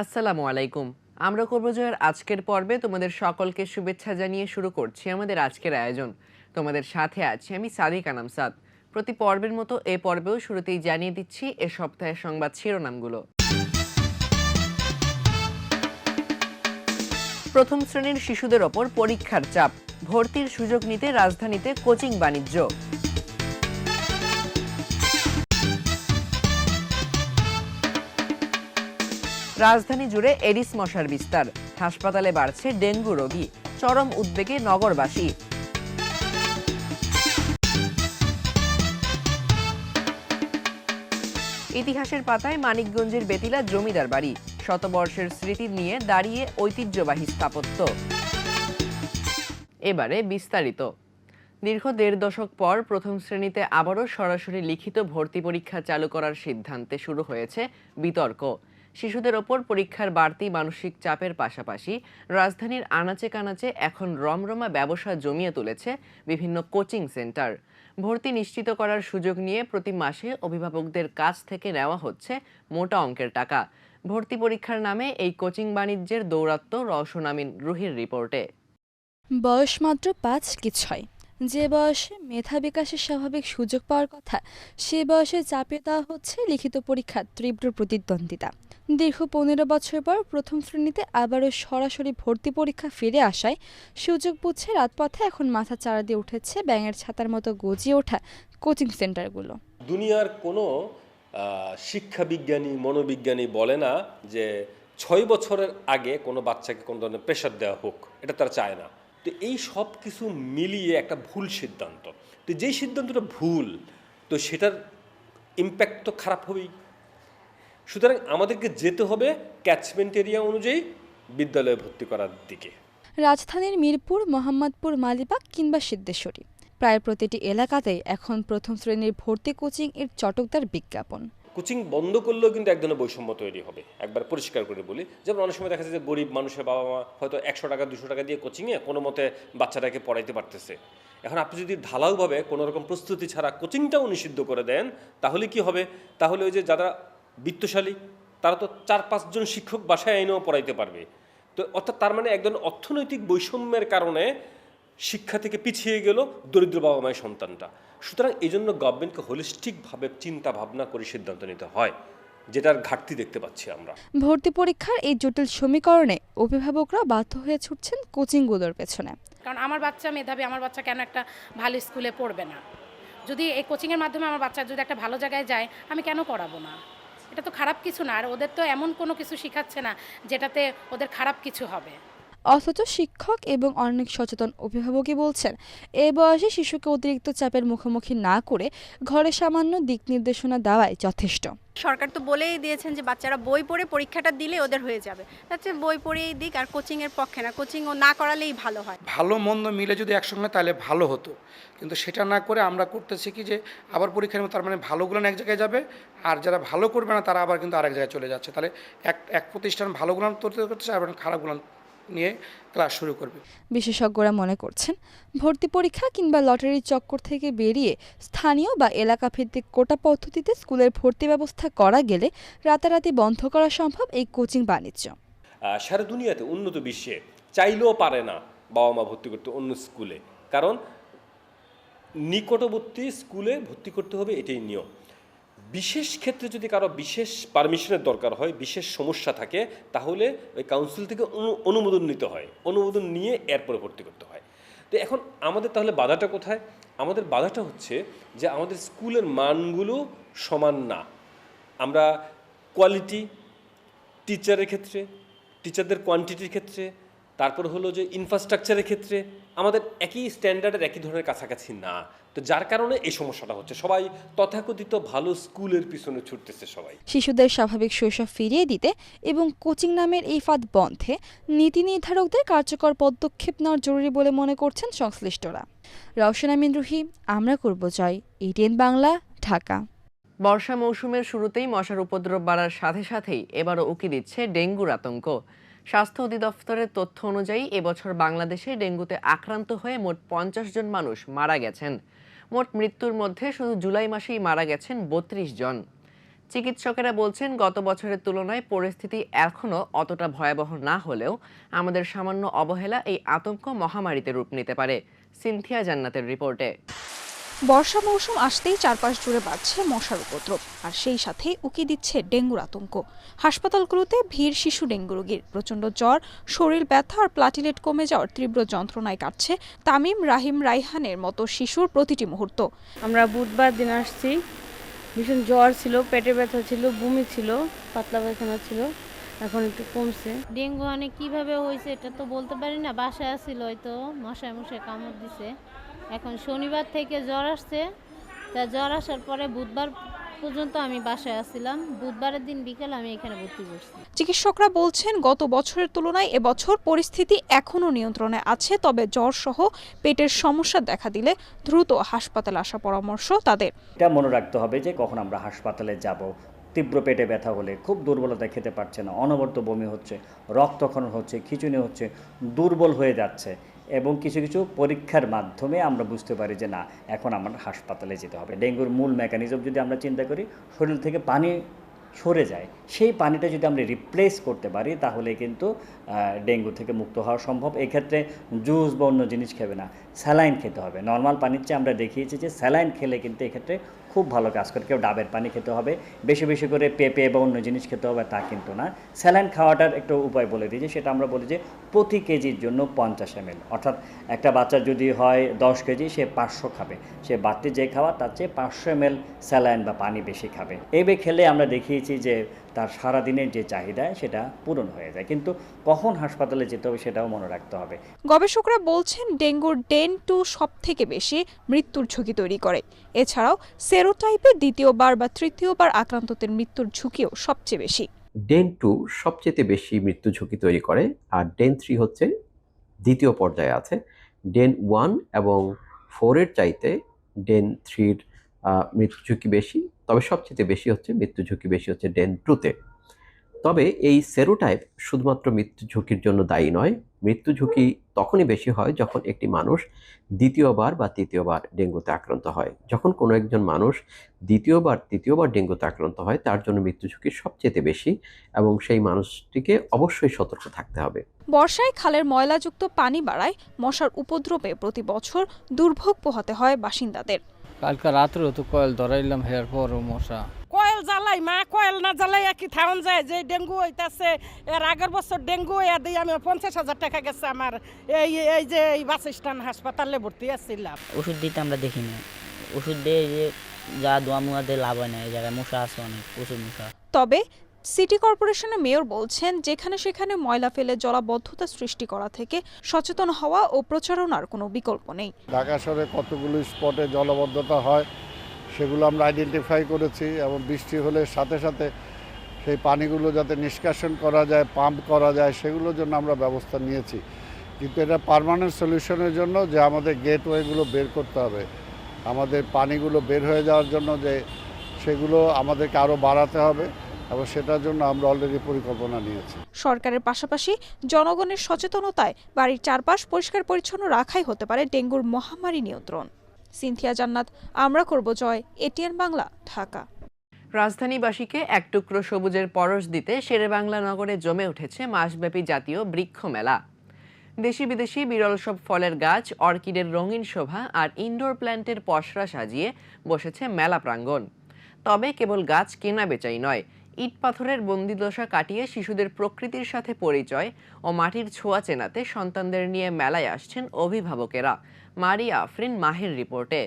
আসসালামু আলাইকুম। আমরা করব জয়ের আজকের পর্বে তোমাদের সকলকে শুভেচ্ছা জানিয়ে শুরু করছি আমাদের আজকের আয়োজন। তোমাদের সাথে আছি আমি সাদিক আনাম সাদ। প্রতি পর্বের মতো এ পর্বেও শুরুতেই জানিয়ে দিচ্ছি এ সপ্তাহের সংবাদ শিরোনামগুলো। প্রথম শ্রেণীর শিশুদের ওপর পরীক্ষার চাপ, ভর্তির সুযোগ নিতে রাজধানীতে কোচিং বাণিজ্য। রাজধানী জুড়ে এডিস মশার বিস্তার, হাসপাতালে বাড়ছে ডেঙ্গু রোগী, চরম উদ্বেগে নগরবাসী। ইতিহাসের পাতায় মানিকগঞ্জের বেতিলা জমিদার বাড়ি, শতবর্ষের স্মৃতি নিয়ে দাঁড়িয়ে ঐতিহ্যবাহী স্থাপত্য। এবারে বিস্তারিত। দীর্ঘ ১.৫ দশক পর প্রথম শ্রেণীতে আবারও সরাসরি লিখিত ভর্তি পরীক্ষা চালু করার সিদ্ধান্তে শুরু হয়েছে বিতর্ক। শিশুদের ওপর পরীক্ষার বাড়তি মানসিক চাপের পাশাপাশি রাজধানীর আনাচে কানাচে এখন রমরমা ব্যবসা জমিয়ে তুলেছে বিভিন্ন কোচিং সেন্টার। ভর্তি নিশ্চিত করার সুযোগ নিয়ে প্রতি মাসে অভিভাবকদের কাছ থেকে নেওয়া হচ্ছে মোটা অঙ্কের টাকা। ভর্তি পরীক্ষার নামে এই কোচিং বাণিজ্যের দৌরাত্ম্য রওশন আমিন রুহির রিপোর্টে। বয়স মাত্র ৫ কি ৬, যে বয়সে মেধা বিকাশের স্বাভাবিক সুযোগ পাওয়ার কথা সে বয়সে চাপিয়ে দেওয়া হচ্ছে লিখিত পরীক্ষার তীব্র প্রতিদ্বন্দ্বিতা। দীর্ঘ ১৫ বছর পর প্রথম শ্রেণীতে আবারও সরাসরি ভর্তি পরীক্ষা ফিরে আসায় সুযোগ বুঝে রাতপথে এখন মাথা চাড়া দিয়ে উঠেছে ব্যাঙের ছাতার মতো গজিয়ে ওঠা কোচিং সেন্টারগুলো। দুনিয়ার কোনো শিক্ষা বিজ্ঞানী মনোবিজ্ঞানী বলে না যে ৬ বছরের আগে কোনো বাচ্চাকে কোনো ধরনের প্রেশার দেওয়া হোক, এটা তারা চায় না। তো এই সব কিছু মিলিয়ে একটা ভুল সিদ্ধান্ত। তো যেই সিদ্ধান্তটা ভুল, তো সেটার ইম্প্যাক্ট তো খারাপ হবেই। সুতরাং আমাদেরকে যেতে হবে ক্যাচমেন্ট এরিয়া অনুযায়ী বিদ্যালয়ে ভর্তি করার দিকে। রাজধানীর মিরপুর, মোহাম্মদপুর, মালিবাগ কিংবা সিদ্ধেশ্বরী প্রায় প্রতিটি এলাকাতেই এখন প্রথম শ্রেণীর ভর্তি কোচিং এর চটকদার বিজ্ঞাপন। কোচিং বন্ধ করলেও কিন্তু এক ধরনের বৈষম্য তৈরি হবে। একবার পরিষ্কার করে বলি, যেমন অনেক সময় দেখা যায় যে গরিব মানুষের বাবা মা হয়তো ১০০ টাকা ২০০ টাকা দিয়ে কোচিংয়ে কোনো মতে বাচ্চাটাকে পড়াইতে পারতেছে। এখন আপনি যদি ঢালাওভাবে কোনো রকম প্রস্তুতি ছাড়া কোচিংটাও নিষিদ্ধ করে দেন, তাহলে কি হবে? তাহলে ওই যে যারা বিত্তশালী তারা তো ৪-৫ জন শিক্ষক বাসায় এনেও পড়াইতে পারবে। তো অর্থাৎ তার মানে এক ধরনের অর্থনৈতিক বৈষম্যের কারণে শিক্ষা থেকে পিছিয়ে গেল দরিদ্র বাবা মায়ের সন্তানটা। সুতরাং এই জন্য গভর্নমেন্টকে হোলিস্টিকভাবে চিন্তা ভাবনা করে সিদ্ধান্ত নিতে হয়, যেটার ঘাটতি দেখতে পাচ্ছি আমরা। ভর্তি পরীক্ষার এই জটিল সমীকরণে অভিভাবকরা বাধ্য হয়ে ছুটছেন কোচিংগুলোর পেছনে। কারণ আমার বাচ্চা মেধাবী, আমার বাচ্চা কেন একটা ভালো স্কুলে পড়বে না? যদি এই কোচিংয়ের মাধ্যমে আমার বাচ্চা যদি একটা ভালো জায়গায় যায়, আমি কেন পড়াবো না? এটা তো খারাপ কিছু না। আর ওদের তো এমন কোনো কিছু শেখাচ্ছে না যেটাতে ওদের খারাপ কিছু হবে। অথচ শিক্ষক এবং অনেক সচেতন অভিভাবকই বলছেন এই বয়সে শিশুকে অতিরিক্ত চাপের মুখোমুখি না করে ঘরে সামান্য দিক নির্দেশনা দেওয়াই যথেষ্ট। সরকার তো বলেই দিয়েছেন যে বাচ্চারা বই পড়ে পরীক্ষাটা দিলে ওদের হয়ে যাবে। তাতে বই পড়েই দিক, আর কোচিংয়ের পক্ষে না, কোচিংও না করালেই ভালো হয়। ভালো মন্দ মিলে যদি একসঙ্গে তাহলে ভালো হতো, কিন্তু সেটা না করে আমরা করতেছি কি যে আবার পরীক্ষার মতো, তার মানে ভালোগুলো এক জায়গায় যাবে আর যারা ভালো করবে না তারা আবার কিন্তু আরেক জায়গায় চলে যাচ্ছে। তাহলে এক প্রতিষ্ঠান ভালোগুলো তৈরি করতেছে আর খারাপগুলো নিয়ে ক্লাস শুরু করবে। বিশেষজ্ঞরা মনে করছেন ভর্তি পরীক্ষা কিংবা লটারির চক্কর থেকে বেরিয়ে স্থানীয় বা এলাকা ভিত্তিক কোটা পদ্ধতিতে স্কুলের ভর্তি ব্যবস্থা করা গেলে রাতারাতি বন্ধ করা সম্ভব এই কোচিং বাণিজ্য। সারা দুনিয়াতে উন্নত বিশ্বে চাইলেও পারে না বাবা মা ভর্তি করতে অন্য স্কুলে, কারণ নিকটবর্তী স্কুলে ভর্তি করতে হবে, এটাই নিয়ম। বিশেষ ক্ষেত্রে যদি কারো বিশেষ পারমিশনের দরকার হয়, বিশেষ সমস্যা থাকে, তাহলে ওই কাউন্সিল থেকে অনুমোদন নিতে হয়, অনুমোদন নিয়ে এরপরে ভর্তি করতে হয়। তো এখন আমাদের তাহলে বাধাটা কোথায়? আমাদের বাধাটা হচ্ছে যে আমাদের স্কুলের মানগুলো সমান না। আমরা কোয়ালিটি, টিচারের ক্ষেত্রে, টিচারদের কোয়ান্টিটির ক্ষেত্রে, তারপর হলো যে ইনফ্রাস্ট্রাকচারের ক্ষেত্রে আমাদের একই স্ট্যান্ডার্ডের একই ধরনের কাছাকাছি না। তো যার কারণে এই সমস্যাটা হচ্ছে, সবাই তথাকথিত ভালো স্কুলের পিছনে ছুটতেছে সবাই। শিশুদের স্বাভাবিক শৈশব ফিরিয়ে দিতে এবং কোচিং নামের এই ফাঁদ বন্ধে নীতি নির্ধারকদের কার্যকর পদক্ষেপ নেওয়ার জরুরি বলে মনে করছেন সংশ্লিষ্টরা। রওশন আমিন রুহি, আমরা করব জয়, এটিএন বাংলা, ঢাকা। বর্ষা মৌসুমের শুরুতেই মশার উপদ্রব বাড়ার সাথে সাথেই এবারও উকি দিচ্ছে ডেঙ্গুর আতঙ্ক। স্বাস্থ্য অধিদপ্তরের তথ্য অনুযায়ী এবছর বাংলাদেশে ডেঙ্গুতে আক্রান্ত হয়ে মোট ৫০ জন মানুষ মারা গেছেন। মোট মৃত্যুর মধ্যে শুধু জুলাই মাসেই মারা গেছেন ৩২ জন। চিকিৎসকেরা বলছেন গত বছরের তুলনায় পরিস্থিতি এখনও অতটা ভয়াবহ না হলেও আমাদের সামান্য অবহেলা এই আতঙ্ক মহামারীতে রূপ নিতে পারে। সিনথিয়া জান্নাতের রিপোর্টে। বর্ষা মৌসুম আসতেই চারপাশ জুড়ে বাড়ছে মশার উপদ্রব, আর সেই সাথে উকি দিচ্ছে ডেঙ্গুর আতঙ্ক। হাসপাতালগুলোতে ভিড় শিশু ডেঙ্গু রোগীর। প্রচণ্ড জ্বর, শরীর ব্যথা আর প্লাটিলেট কমে যাওয়ার তীব্র যন্ত্রণায় কাটছে তামিম, রাহিম, রাইহানের মতো শিশুর প্রতিটি মুহূর্ত। আমরা বুধবার দিন আসছি, ভীষণ জ্বর ছিল, পেটে ব্যথা ছিল, বমি ছিল, পাতলা পায়খানা ছিল, এখন একটু কমছে। ডেঙ্গু অনেক কিভাবে হয়েছে এটা তো বলতে পারি না, বাসায় আসছিল হয়তো মশায় কামড় দিছে। এখন শনিবার থেকে জ্বর আসছে, তা জ্বর আসার পরে বুধবার পর্যন্ত আমি বাসায় আসছিলাম, বুধবারের দিন বিকেল আমি এখানে ভর্তি করছি। চিকিৎসকরা বলছেন গত বছরের তুলনায় এবছর পরিস্থিতি এখনও নিয়ন্ত্রণে আছে, তবে জ্বর সহ পেটের সমস্যা দেখা দিলে দ্রুত হাসপাতালে আসা পরামর্শ তাদের। এটা মনে রাখতে হবে যে কখন আমরা হাসপাতালে যাব। তীব্র পেটে ব্যথা হলে, খুব দুর্বলতা, খেতে পারছে না, অনবরত বমি হচ্ছে, রক্তক্ষরণ হচ্ছে, খিঁচুনি হচ্ছে, দুর্বল হয়ে যাচ্ছে, এবং কিছু কিছু পরীক্ষার মাধ্যমে আমরা বুঝতে পারি যে না, এখন আমার হাসপাতালে যেতে হবে। ডেঙ্গুর মূল মেকানিজম যদি আমরা চিন্তা করি, শরীর থেকে পানি সরে যায়, সেই পানিটা যদি আমরা রিপ্লেস করতে পারি তাহলে কিন্তু ডেঙ্গু থেকে মুক্ত হওয়া সম্ভব। এক্ষেত্রে জুস বা অন্য জিনিস খেবে না, স্যালাইন খেতে হবে। নর্মাল পানির চেয়ে আমরা দেখিয়েছি যে স্যালাইন খেলে কিন্তু এক্ষেত্রে খুব ভালো কাজ করে। কেউ ডাবের পানি খেতে হবে, বেশি বেশি করে পেঁপে বা অন্য জিনিস খেতে হবে তা কিন্তু না। স্যালাইন খাওয়াটার একটা উপায় বলে দিই, যে সেটা আমরা বলি যে প্রতি কেজির জন্য 50 ml, অর্থাৎ একটা বাচ্চা যদি হয় 10 কেজি, সে 500 খাবে। সে বাড়তি যে খাওয়া তার চেয়ে 500 ml স্যালাইন বা পানি বেশি খাবে। এইভাবে খেলে আমরা দেখিয়েছি যে তার সারাদিনের যে চাহিদা সেটা পূরণ হয়ে যায়। কিন্তু কখন হাসপাতালে যেতে হবে সেটাও মনে রাখতে হবে। গবেষকরা বলছেন ডেঙ্গুর ডেন 2 সবথেকে বেশি মৃত্যুর ঝুঁকি তৈরি করে। এছাড়াও সেরোটাইপে দ্বিতীয়বার বা তৃতীয়বার আক্রান্তদের মৃত্যুর ঝুঁকিও সবচেয়ে বেশি। ডেন 2 সবচেয়ে বেশি মৃত্যু ঝুঁকি তৈরি করে, আর ডেন 3 হচ্ছে দ্বিতীয় পর্যায়ে আছে। ডেন 1 এবং 4 এর চাইতে ডেন 3-র মৃত্যু ঝুঁকি বেশি, তবে সবচেয়ে বেশি হচ্ছে মৃত্যু ঝুঁকি বেশি হচ্ছে ডেন 2-তে। তবে এই সেরোটাইপ শুধুমাত্র মৃত্যু ঝুঁকির জন্য দায়ী নয়। মৃত্যু ঝুঁকি তখনই বেশি হয় যখন একটি মানুষ দ্বিতীয়বার বা তৃতীয়বার ডেঙ্গুতে আক্রান্ত হয়। যখন কোনো একজন মানুষ দ্বিতীয়বার তৃতীয়বার ডেঙ্গুতে আক্রান্ত হয়, তার জন্য মৃত্যু ঝুঁকি সবচেয়ে বেশি, এবং সেই মানুষটিকে অবশ্যই সতর্ক থাকতে হবে। বর্ষায় খালের ময়লাযুক্ত পানি বাড়ায় মশার উপদ্রবে প্রতি বছর দুর্ভোগ পোহাতে হয় বাসিন্দাদের। কালকে রাত্রেও তো কয়েল ধরাইলাম, হের পরও মশা। কয়েল জ্বালাই মা, কয়েল না জ্বালাই কি থাউন যায় যে ডেঙ্গু হইতাছে। এর আগের বছর ডেঙ্গু হইয়া দিয়ে আমি 50,000 টাকা গেছে আমার। এই যে এই বাস স্ট্যান্ড হাসপাতালে ভর্তি আসছিলাম। ওষুধ দিতে আমরা দেখি না, ওষুধ দিয়ে যে যা দোয়া মুয়া দিয়ে লাভ হয় না, এই জায়গায় মশা আছে অনেক, প্রচুর মশা। তবে সিটি কর্পোরেশনের মেয়র বলছেন যেখানে সেখানে ময়লা ফেলে জলাবদ্ধতা সৃষ্টি করা থেকে সচেতন হওয়া ও প্রচারণার কোনো বিকল্প নেই। ঢাকা শহরে কতগুলো স্পটে জলাবদ্ধতা হয় সেগুলো আমরা আইডেন্টিফাই করেছি, এবং বৃষ্টি হলে সাথে সাথে সেই পানিগুলো যাতে নিষ্কাশন করা যায়, পাম্প করা যায়, সেগুলোর জন্য আমরা ব্যবস্থা নিয়েছি। কিন্তু এটা পার্মানেন্ট সলিউশনের জন্য যে আমাদের গেটওয়েগুলো বের করতে হবে, আমাদের পানিগুলো বের হয়ে যাওয়ার জন্য যে সেগুলো আমাদেরকে আরও বাড়াতে হবে, এবং সেটার জন্য আমরা অলরেডি পরিকল্পনা নিয়েছি। সরকারের পাশাপাশি জনগণের সচেতনতায় বাড়ির চারপাশ পরিষ্কার পরিচ্ছন্ন রাখাই হতে পারে ডেঙ্গুর মহামারী নিয়ন্ত্রণ। সিনথিয়া জান্নাত, আমরা করব জয়, এটিএন বাংলা, ঢাকা। রাজধানীবাসীকে এক টুকরো সবুজের পরশ দিতে শেরেবাংলা নগরে জমে উঠেছে মাসব্যাপী জাতীয় বৃক্ষ মেলা। দেশি বিদেশি বিরল সব ফলের গাছ, অর্কিডের রঙিন শোভা আর ইনডোর প্ল্যান্টের পসরা সাজিয়ে বসেছে মেলা প্রাঙ্গণ। তবে কেবল গাছ কেনা বেচাই নয়, ইট পাথরের বন্দিদশা কাটিয়ে শিশুদের প্রকৃতির সাথে পরিচয় ও মাটির ছোঁয়া চেনাতে সন্তানদের নিয়ে মেলায় আসছেন অভিভাবকেরা। মারিয়া আফরিন মাহের রিপোর্টে।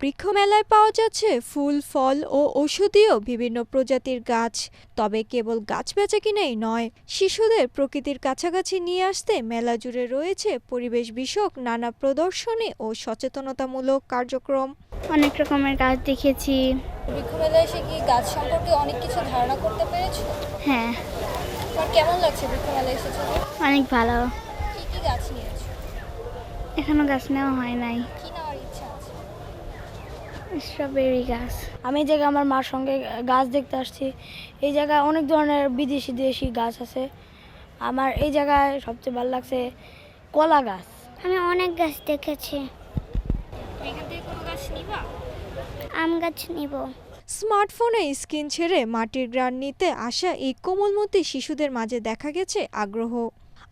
বৃক্ষ মেলায় পাওয়া যাচ্ছে ফুল, ফল ও ঔষধীয় বিভিন্ন প্রজাতির গাছ। তবে কেবল গাছ বেচা কিনাই নয়, শিশুদের প্রকৃতির কাছাকাছি নিয়ে আসতে মেলা জুড়ে রয়েছে পরিবেশ বিষয়ক নানা প্রদর্শনী ও সচেতনতামূলক কার্যক্রম। অনেক রকমের গাছ দেখেছি। বৃক্ষ মেলায় এসে কি গাছ সম্পর্কে অনেক কিছু ধারণা করতে পেরেছো? হ্যাঁ। তোমার কেমন লাগছে বৃক্ষ মেলায় এসেছো? অনেক ভালো। কি কি গাছ নিয়েছো? এখনো গাছ নেওয়া হয় নাই। কি নেওয়ার ইচ্ছা আছে? স্ট্রবেরি গাছ। আমি এই জায়গায় আমার মার সঙ্গে গাছ দেখতে আসছি। এই জায়গায় অনেক ধরনের বিদেশি দেশি গাছ আছে। আমার এই জায়গায় সবচেয়ে ভালো লাগছে কলা গাছ। আমি অনেক গাছ দেখেছি। এখান থেকে কোনো গাছ নিবা? আম গাছ নিব। স্মার্টফোনে স্ক্রিন ছেড়ে মাটির ঘ্রাণ নিতে আসা এই কোমলমতি শিশুদের মাঝে দেখা গেছে আগ্রহ।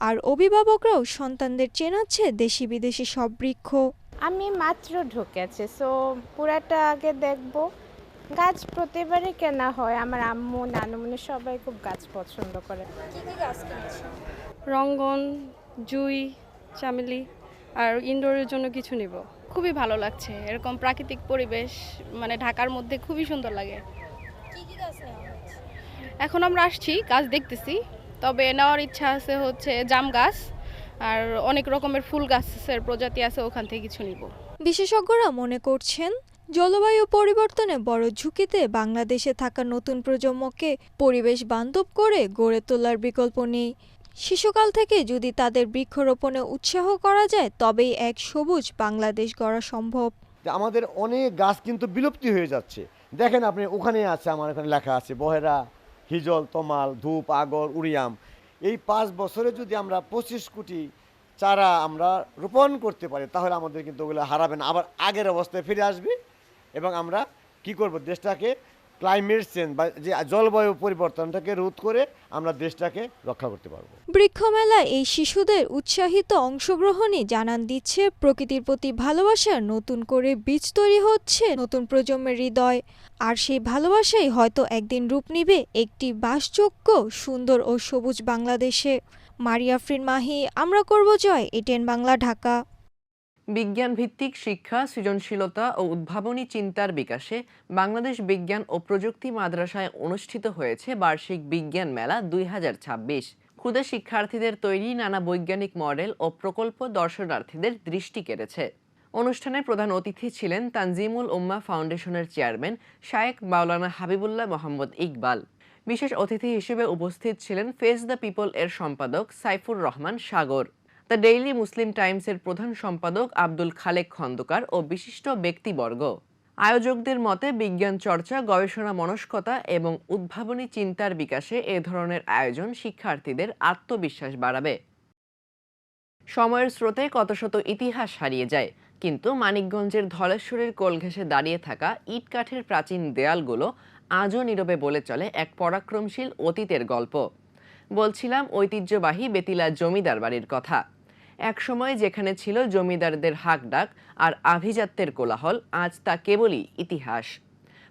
আর অভিভাবকরাও সন্তানদের চেনাচ্ছে দেশি বিদেশি সব বৃক্ষ। আমি মাত্র ঢুকেছি, সো পুরাটা আগে দেখব। গাছ প্রতিবারই কেনা হয়, আমার আম্মু নানুমনি সবাই খুব গাছ পছন্দ করে। কি কি গাছ কিনেছেন? রঙ্গন, জুই, চামেলি আর ইনডোরের জন্য কিছু নিব। খুবই ভালো লাগছে, এরকম প্রাকৃতিক পরিবেশ মানে ঢাকার মধ্যে খুবই সুন্দর লাগে। কি কি গাছ নেওয়া হচ্ছে? এখন আমরা আসছি, গাছ দেখতেছি, তবে নেওয়ার ইচ্ছা আছে হচ্ছে জাম গাছ আর অনেক রকমের ফুল গাছের প্রজাতি আছে, ওখান থেকে কিছু নিব। বিশেষজ্ঞরা মনে করছেন জলবায়ু পরিবর্তনে বড় ঝুঁকিতে বাংলাদেশে থাকা নতুন প্রজন্মকে পরিবেশ বান্ধব করে গড়ে তোলার বিকল্প নেই। শিশুকাল থেকে যদি তাদের বৃক্ষরোপণে উৎসাহ করা যায় তবেই এক সবুজ বাংলাদেশ গড়া সম্ভব। আমাদের অনেক গাছ কিন্তু বিলুপ্তি হয়ে যাচ্ছে। দেখেন আপনি ওখানে আছে, আমার এখানে লেখা আছে বহেরা, হিজল, তমাল, ধূপ, আগর, উড়িয়াম। এই 5 বছরে যদি আমরা 25 কোটি চারা আমরা রোপণ করতে পারি তাহলে আমাদের কিন্তু ওগুলো হারাবে না, আবার আগের অবস্থায় ফিরে আসবে এবং আমরা কি করব, দেশটাকে ক্লাইমেট চেঞ্জ বা যে জলবায়ু পরিবর্তনটাকে রোধ করে আমরা দেশটাকে রক্ষা করতে পারবো। বৃক্ষমেলায় এই শিশুদের উৎসাহিত অংশগ্রহণই জানান দিচ্ছে প্রকৃতির প্রতি ভালোবাসার নতুন করে বীজ তৈরি হচ্ছে নতুন প্রজন্মের হৃদয়। আর সেই ভালোবাসাই হয়তো একদিন রূপ নেবে একটি বাসযোগ্য, সুন্দর ও সবুজ বাংলাদেশে। মারিয়া আফরিন মাহি, আমরা করব জয়, এটিএন বাংলা, ঢাকা। বিজ্ঞান ভিত্তিক শিক্ষা, সৃজনশীলতা ও উদ্ভাবনী চিন্তার বিকাশে বাংলাদেশ বিজ্ঞান ও প্রযুক্তি মাদ্রাসায় অনুষ্ঠিত হয়েছে বার্ষিক বিজ্ঞান মেলা 2026। ক্ষুদে শিক্ষার্থীদের তৈরি নানা বৈজ্ঞানিক মডেল ও প্রকল্প দর্শনার্থীদের দৃষ্টি কেড়েছে। অনুষ্ঠানে প্রধান অতিথি ছিলেন তানজিমুল উম্মাহ ফাউন্ডেশনের চেয়ারম্যান শায়েখ মাওলানা হাবিবুল্লাহ মোহাম্মদ ইকবাল। বিশেষ অতিথি হিসেবে উপস্থিত ছিলেন ফেস দ্য পিপল এর সম্পাদক সাইফুর রহমান সাগর, দ্য ডেইলি মুসলিম টাইমসের প্রধান সম্পাদক আব্দুল খালেক খন্দকার ও বিশিষ্ট ব্যক্তিবর্গ। আয়োজকদের মতে বিজ্ঞান চর্চা, গবেষণা মনস্কতা এবং উদ্ভাবনী চিন্তার বিকাশে এ ধরনের আয়োজন শিক্ষার্থীদের আত্মবিশ্বাস বাড়াবে। সময়ের স্রোতে কত শত ইতিহাস হারিয়ে যায়, কিন্তু মানিকগঞ্জের ধলেশ্বরের কোল ঘেঁষে দাঁড়িয়ে থাকা ইট কাঠের প্রাচীন দেয়ালগুলো আজও নীরবে বলে চলে এক পরাক্রমশীল অতীতের গল্প। বলছিলাম ঐতিহ্যবাহী বেতিলা জমিদার বাড়ির কথা। একসময় যেখানে ছিল জমিদারদের হাঁকডাক আর আভিজাত্যের কোলাহল, আজ তা কেবলই ইতিহাস।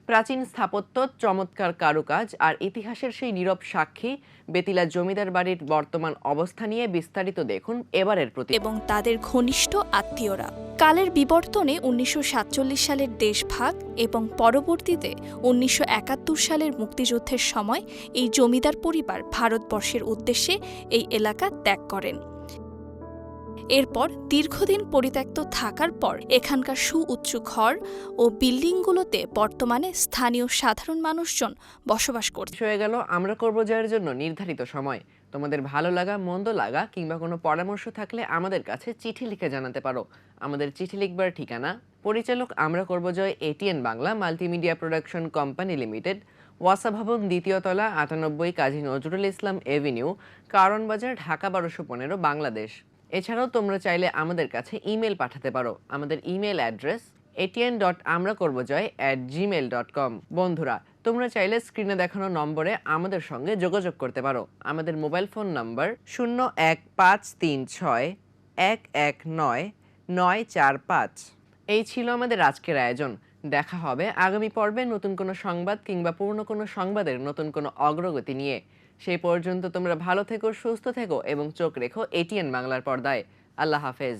প্রাচীন স্থাপত্য, চমৎকার কারুকাজ আর ইতিহাসের সেই নীরব সাক্ষী বেতিলা জমিদার বাড়ির বর্তমান অবস্থা নিয়ে বিস্তারিত দেখুন এবারের প্রতি। এবং তাদের ঘনিষ্ঠ আত্মীয়রা কালের বিবর্তনে 1947 সালের দেশভাগ এবং পরবর্তীতে 1971 সালের মুক্তিযুদ্ধের সময় এই জমিদার পরিবার ভারতবর্ষের উদ্দেশ্যে এই এলাকা ত্যাগ করেন। এরপর দীর্ঘদিন পরিত্যক্ত থাকার পর এখানকার সুউচ্চ ঘর ও বিল্ডিংগুলোতে বর্তমানে স্থানীয় সাধারণ মানুষজন বসবাস করছে। হয়ে গেল আমরা করব জয়ের জন্য নির্ধারিত সময়। তোমাদের ভালো লাগা, মন্দ লাগা কিংবা কোনো পরামর্শ থাকলে আমাদের কাছে চিঠি লিখে জানাতে পারো। আমাদের চিঠি লিখবার ঠিকানা পরিচালক আমরা করব Joy, ATN Bangla multimedia production company limited, ওয়াসা ভবন, দ্বিতীয় তলা, 98 কাজী নজরুল ইসলাম এভিনিউ, কারণ বাজার, ঢাকা 1215, বাংলাদেশ। এছাড়াও তোমরা চাইলে আমাদের কাছে ইমেল পাঠাতে পারো। আমাদের ইমেল অ্যাড্রেস atn.amrakorbojoy@gmail.com। বন্ধুরা, তোমরা চাইলে স্ক্রিনে দেখানো নম্বরে আমাদের সঙ্গে যোগাযোগ করতে পারো। আমাদের মোবাইল ফোন নম্বর 015361194945। এই ছিল আমাদের আজকের আয়োজন। দেখা হবে আগামী পর্বে নতুন কোনো সংবাদ কিংবা পুরনো কোনো সংবাদের নতুন কোনো অগ্রগতি নিয়ে। সেই পর্যন্ত তোমরা ভালো থেকো, সুস্থ থেকো এবং চোখ রেখো এটিএন বাংলার পর্দায়। আল্লাহ হাফেজ।